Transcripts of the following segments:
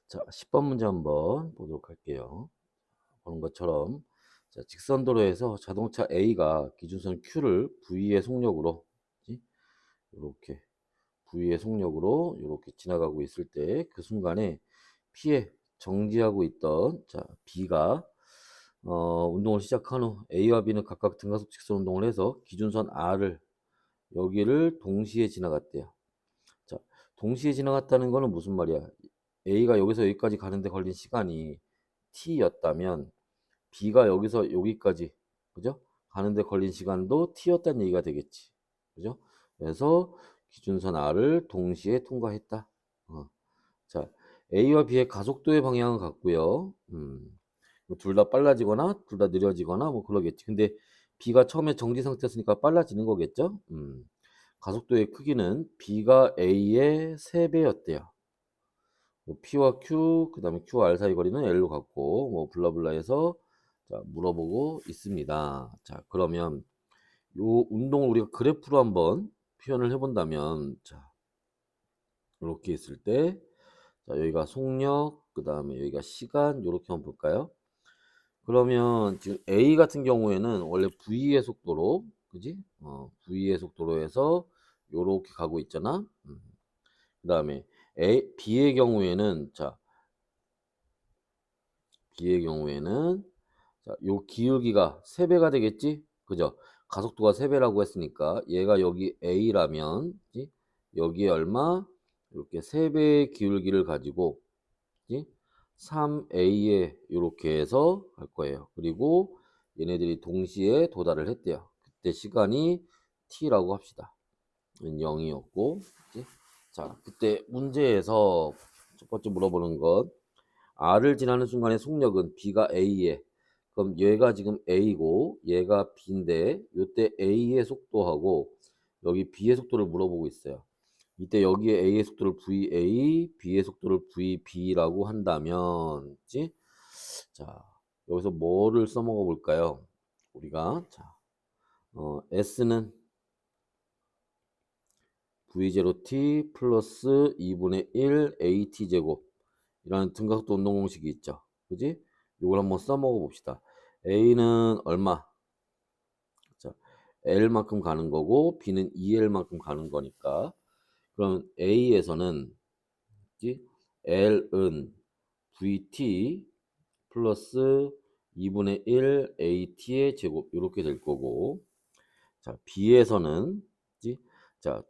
자, 10번 문제 한번 보도록 할게요. 보는 것처럼 자, 직선도로에서 자동차 A가 기준선 Q를 V의 속력으로 이렇게 V의 속력으로 이렇게 지나가고 있을 때 그 순간에 P에 정지하고 있던 자, B가 운동을 시작한 후 A와 B는 각각 등가속 직선 운동을 해서 기준선 R을 여기를 동시에 지나갔대요. 자, 동시에 지나갔다는 거는 무슨 말이야? A가 여기서 여기까지 가는데 걸린 시간이 t였다면 B가 여기서 여기까지 그죠? 가는데 걸린 시간도 t였다는 얘기가 되겠지. 그죠? 그래서 기준선 R을 동시에 통과했다. 자, A와 B의 가속도의 방향은 같고요. 둘 다 빨라지거나 둘 다 느려지거나 뭐 그러겠지. 근데 B가 처음에 정지 상태였으니까 빨라지는 거겠죠? 가속도의 크기는 B가 A의 3배였대요. 뭐 P와 Q, 그 다음에 Q와 R 사이 거리는 L로 갖고, 뭐, 블라블라 해서, 자, 물어보고 있습니다. 자, 그러면, 요 운동을 우리가 그래프로 한번 표현을 해본다면, 자, 이렇게 있을 때, 자, 여기가 속력, 그 다음에 여기가 시간, 요렇게 한번 볼까요? 그러면 지금 A 같은 경우에는 원래 V의 속도로, 그지? V의 속도로 해서 요렇게 가고 있잖아. 그 다음에 B의 경우에는, 자, B의 경우에는 자, 요 기울기가 3배가 되겠지? 그죠? 가속도가 3배라고 했으니까 얘가 여기 A라면 그치? 여기에 얼마? 이렇게 3배의 기울기를 가지고 그치? 3A에 이렇게 해서 갈 거예요. 그리고 얘네들이 동시에 도달을 했대요. 그때 시간이 T라고 합시다. 0이었고 자, 그때 문제에서 첫 번째 물어보는 것 R을 지나는 순간의 속력은 B가 A에 그럼 얘가 지금 A고 얘가 B인데 이때 A의 속도하고 여기 B의 속도를 물어보고 있어요. 이때 여기에 A의 속도를 VA, B의 속도를 VB라고 한다면 그치? 자, 여기서 뭐를 써먹어 볼까요? 우리가 자, S는 V0t 플러스 2분의 1 AT 제곱 이라는 등가속도 운동 공식이 있죠. 그지? 이걸 한번 써먹어 봅시다. A는 얼마? 자, L만큼 가는 거고 B는 2L만큼 가는 거니까 그럼 A에서는 L은 VT 플러스 2분의 1 AT의 제곱 이렇게 될 거고 자 B에서는 자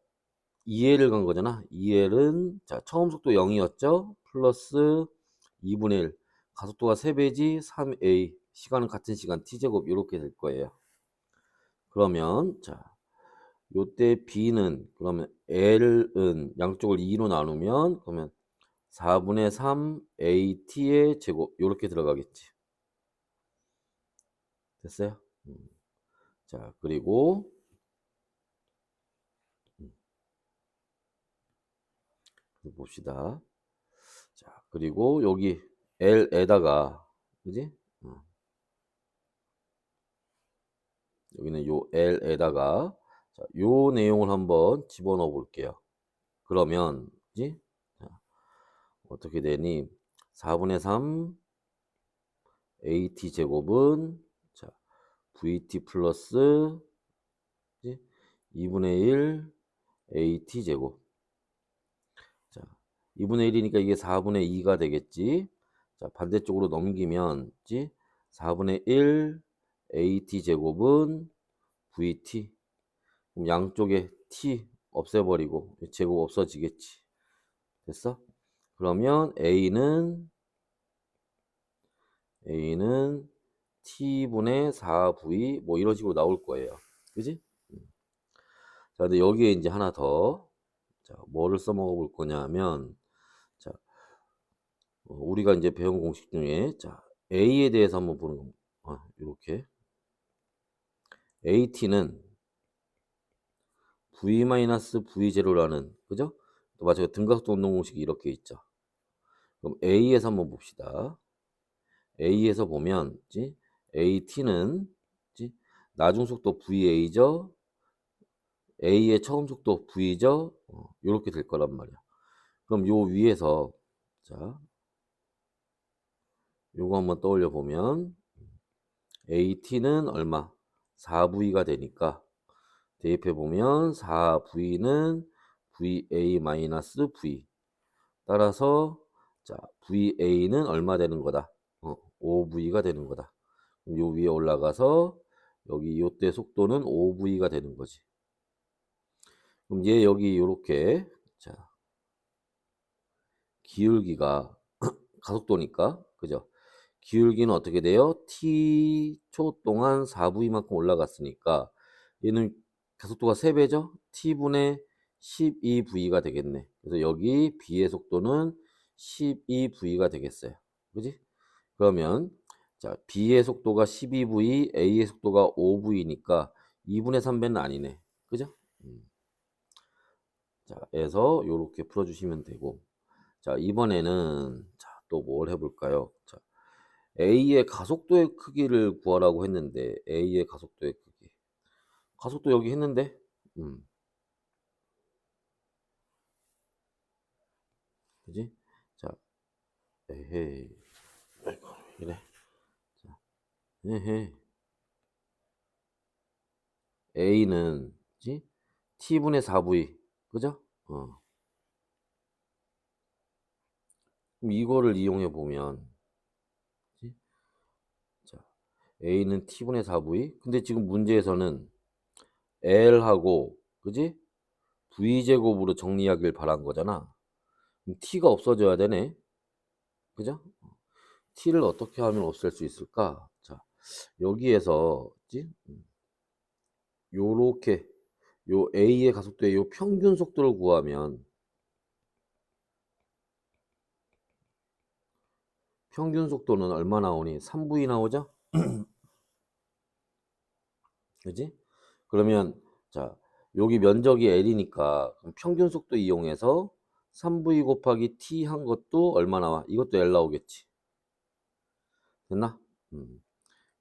2L을 간 거잖아. 2L은 자 처음 속도 0이었죠. 플러스 2분의 1 가속도가 3배지 3A 시간은 같은 시간 T제곱 이렇게 될 거예요. 그러면 자 요때 B는 그러면 L은 양쪽을 2로 나누면 그러면 4분의 3 AT의 제곱 이렇게 들어가겠지. 됐어요? 자 그리고 봅시다. 자 그리고 여기 L에다가 그지? 여기는 요 L에다가 자, 요 내용을 한번 집어넣어 볼게요. 그러면 그지? 자, 어떻게 되니? 4분의 3 AT 제곱은 자, VT 플러스 그지? 2분의 1 AT 제곱. 자, 2분의 1이니까 이게 4분의 2가 되겠지. 자, 반대쪽으로 넘기면 그지? 4분의 1 AT 제곱은 VT. 그럼 양쪽에 T 없애버리고 제곱 없어지겠지. 됐어? 그러면 A는 T분의 4V 뭐 이런 식으로 나올 거예요. 그지? 자, 근데 여기에 이제 하나 더. 자, 뭐를 써먹어 볼 거냐면, 자, 우리가 이제 배운 공식 중에, 자, A에 대해서 한번 보는 겁니다. 이렇게. AT는 V-V0라는, 그죠? 또 마찬가지로 등가속도 운동 공식이 이렇게 있죠. 그럼 A에서 한번 봅시다. A에서 보면 AT는 나중 속도 VA죠. A의 처음 속도 V죠. 이렇게 될 거란 말이야. 그럼 요 위에서 자 요거 한번 떠올려 보면 AT는 얼마? 4V가 되니까 대입해 보면 4V는 VA-V. 따라서 자, VA는 얼마 되는 거다? 5V가 되는 거다. 그럼 요 위에 올라가서 여기 요때 속도는 5V가 되는 거지. 그럼 얘 여기 요렇게 자, 기울기가 가속도니까 그죠? 기울기는 어떻게 돼요? T초 동안 4V만큼 올라갔으니까 얘는 가속도가 3배죠? T분의 12V가 되겠네. 그래서 여기 B의 속도는 12V가 되겠어요. 그지? 그러면 자, B의 속도가 12V, A의 속도가 5V니까 2분의 3배는 아니네. 그죠? 자, 그래서 요렇게 풀어주시면 되고 자, 이번에는 자, 또 뭘 해볼까요? 자, A의 가속도의 크기를 구하라고 했는데 A의 가속도의 크기 가속도 여기 했는데 그지? 자, 에헤이 아이고 이래 자, 에헤이 A는 그지? T분의 4V 그죠? 그럼 이거를 이용해 보면 그지? 자, A는 T분의 4V 근데 지금 문제에서는 L하고 그지? V제곱으로 정리하길 바란 거잖아. 그럼 T가 없어져야 되네. 그죠? T를 어떻게 하면 없앨 수 있을까? 자, 여기에서 지 요렇게 요 A의 가속도의 요 평균 속도를 구하면 평균 속도는 얼마 나오니? 3V 나오죠? 그지? 그러면 자, 여기 면적이 L이니까 평균 속도 이용해서 3V 곱하기 T 한 것도 얼마 나와? 이것도 L 나오겠지. 됐나?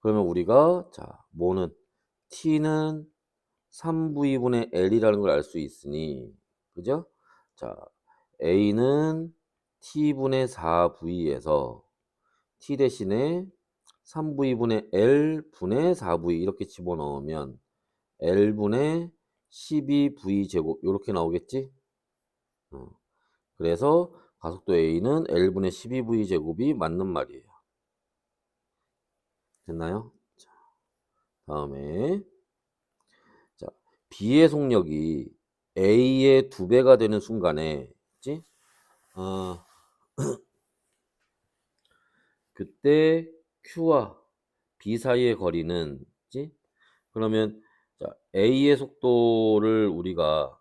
그러면 우리가 자, 뭐는 T는 3V분의 L이라는 걸 알 수 있으니 그죠? 자, A는 T분의 4V에서 T 대신에 3V분의 L분의 4V 이렇게 집어넣으면 L분의 12V 제곱 이렇게 나오겠지? 그래서 가속도 A는 L분의 12V 제곱이 맞는 말이에요. 됐나요? 자, 다음에 자, B의 속력이 A의 2배가 되는 순간에 그치? 그때 Q와 B 사이의 거리는 그치? 그러면 자, A의 속도를 우리가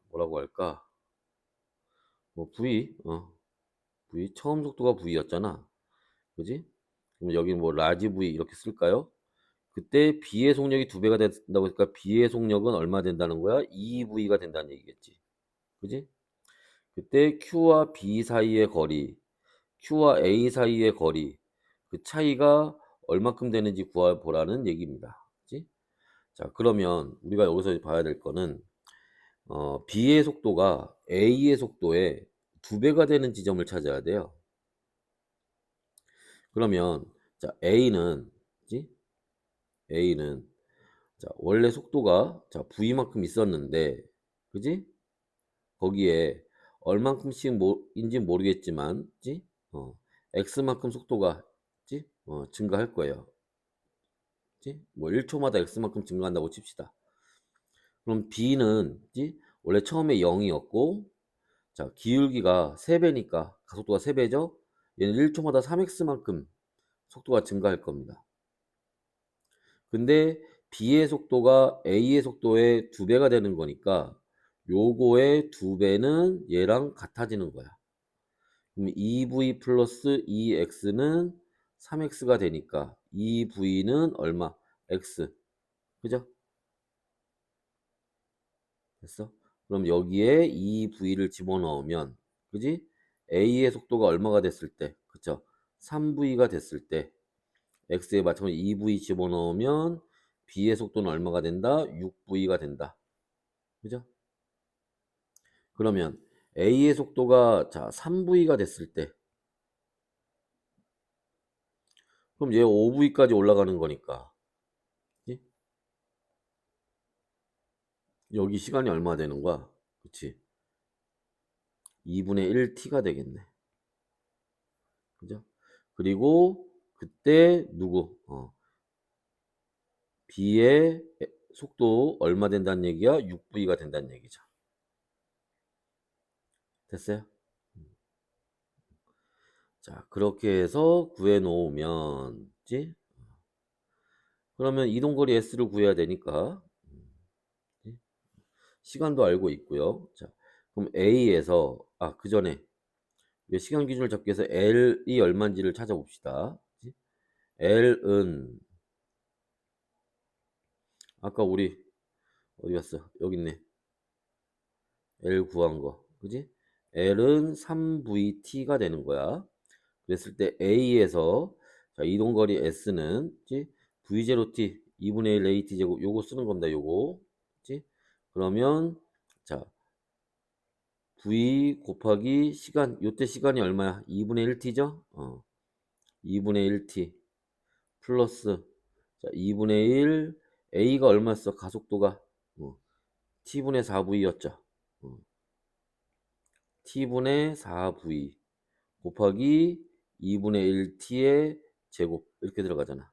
뭐라고 할까? 뭐 V 처음 속도가 V였잖아. 그지? 그럼 여기 뭐 라지 V 이렇게 쓸까요? 그때 B의 속력이 2배가 된다고 했으니까 B의 속력은 얼마 된다는 거야? 2V가 된다는 얘기겠지. 그지? 그때 Q와 B 사이의 거리, Q와 A 사이의 거리, 그 차이가 얼마큼 되는지 구해보라는 얘기입니다. 그치? 자, 그러면 우리가 여기서 봐야 될 거는 B의 속도가 A의 속도의 2배가 되는 지점을 찾아야 돼요. 그러면 자, 그치? A는 자, 원래 속도가 자, V만큼 있었는데 그지? 거기에 얼만큼씩인지 모르겠지만 그지? X만큼 속도가 그지? 증가할 거예요. 그지? 뭐 1초마다 X만큼 증가한다고 칩시다. 그럼 B는 그지? 원래 처음에 0이었고 자, 기울기가 3배니까 가속도가 3배죠? 얘는 1초마다 3X만큼 속도가 증가할 겁니다. 근데 B의 속도가 A의 속도의 2배가 되는 거니까 요거의 2배는 얘랑 같아지는 거야. 그럼 2V 플러스 2X는 3X가 되니까 2V는 얼마? X. 그죠? 됐어? 그럼 여기에 2V를 집어넣으면 그지? A의 속도가 얼마가 됐을 때 그쵸? 3V가 됐을 때 X에 맞춰서 2V 집어넣으면 B의 속도는 얼마가 된다? 6V가 된다. 그죠? 그러면 A의 속도가 자 3V가 됐을 때 그럼 얘 5V까지 올라가는 거니까. 그치? 여기 시간이 얼마 되는 거야? 그치? 2분의 1t가 되겠네. 그죠? 그리고 그때 누구? B의 속도 얼마 된다는 얘기야? 6V가 된다는 얘기죠. 됐어요? 자, 그렇게 해서 구해 놓으면, 지 그러면 이동거리 S를 구해야 되니까, 그치? 시간도 알고 있고요. 자, 그럼 A에서, 그 전에 시간 기준을 잡기 위해서 L이 얼마인지를 찾아봅시다. 그치? L은, 아까 우리, 어디 갔어? 여기 있네. L 구한 거. 그지? L은 3VT가 되는 거야. 그랬을 때 A에서 자, 이동거리 S는 그치? V0T 2분의 1 AT 제곱 요거 쓰는 겁니다. 요거. 그치? 그러면 자, V 곱하기 시간 요때 시간이 얼마야? 2분의 1T죠? 2분의 1T 플러스 자, 2분의 1 A가 얼마였어? 가속도가 T분의 4V였죠. T분의 4V 곱하기 2분의 1t의 제곱 이렇게 들어가잖아.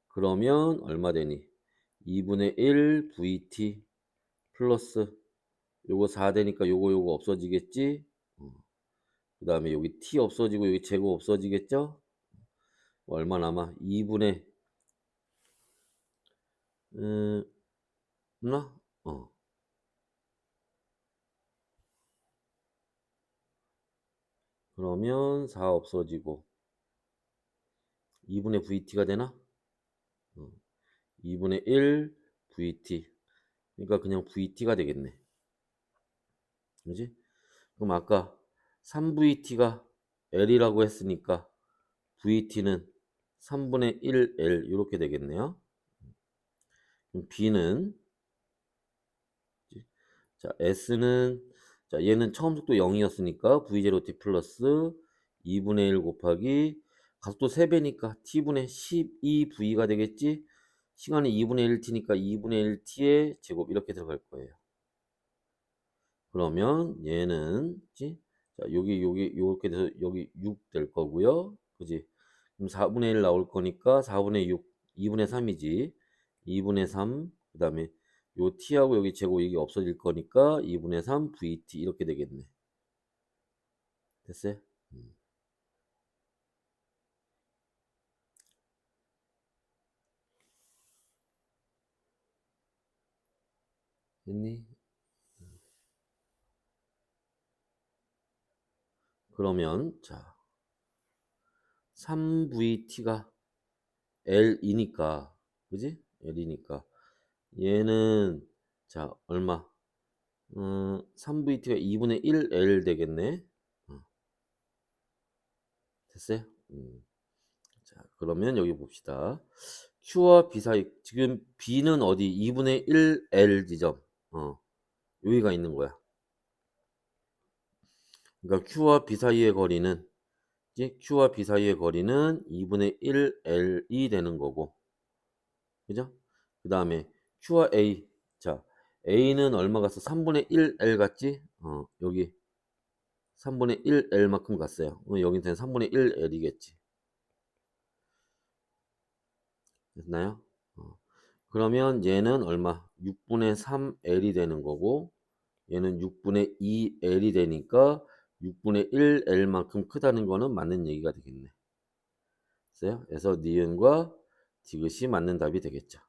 그러면 얼마 되니? 2분의 1 vt 플러스 요거 4 되니까 요거 없어지겠지? 그 다음에 여기 t 없어지고 여기 제곱 없어지겠죠? 얼마 남아? 2분의 나? 그러면 4 없어지고 2분의 vt가 되나? 2분의 1 vt 그러니까 그냥 vt가 되겠네. 그지? 그럼 아까 3VT가 L이라고 했으니까 VT는 3분의 1L 이렇게 되겠네요. 그럼 B는 자 S는 자 얘는 처음 속도 0이었으니까 V0T 플러스 2분의 1 곱하기 가속도 3배니까 T분의 12V가 되겠지? 시간이 2분의 1T니까 2분의 1T의 제곱 이렇게 들어갈 거예요. 그러면 얘는 그치? 자, 여기 요렇게 돼서 여기 6 될 거고요. 그지? 그럼 4분의 1 나올 거니까 4분의 6 2분의 3이지. 2분의 3 그다음에 요 t하고 여기 제곱 이게 없어질 거니까 2분의 3 vt 이렇게 되겠네. 됐어요? 됐니? 그러면 자 3vt가 L이니까 그지? L이니까 얘는 자 얼마? 3vt가 2분의 1L 되겠네. 됐어요? 자, 그러면 여기 봅시다. Q와 B 사이, 지금 B는 어디? 2분의 1L 지점. 여기가 있는 거야. 그러니까 Q와 B 사이의 거리는, 이제 Q와 B 사이의 거리는 2분의 1L이 되는 거고. 그죠? 그 다음에 Q와 A. 자, A는 얼마 갔어? 3분의 1L 갔지? 여기 3분의 1L만큼 갔어요. 여기는 3분의 1L이겠지. 됐나요? 그러면 얘는 얼마? 6분의 3L이 되는 거고 얘는 6분의 2L이 되니까 6분의 1L만큼 크다는 거는 맞는 얘기가 되겠네. 그래서 니은과 디귿이 맞는 답이 되겠죠.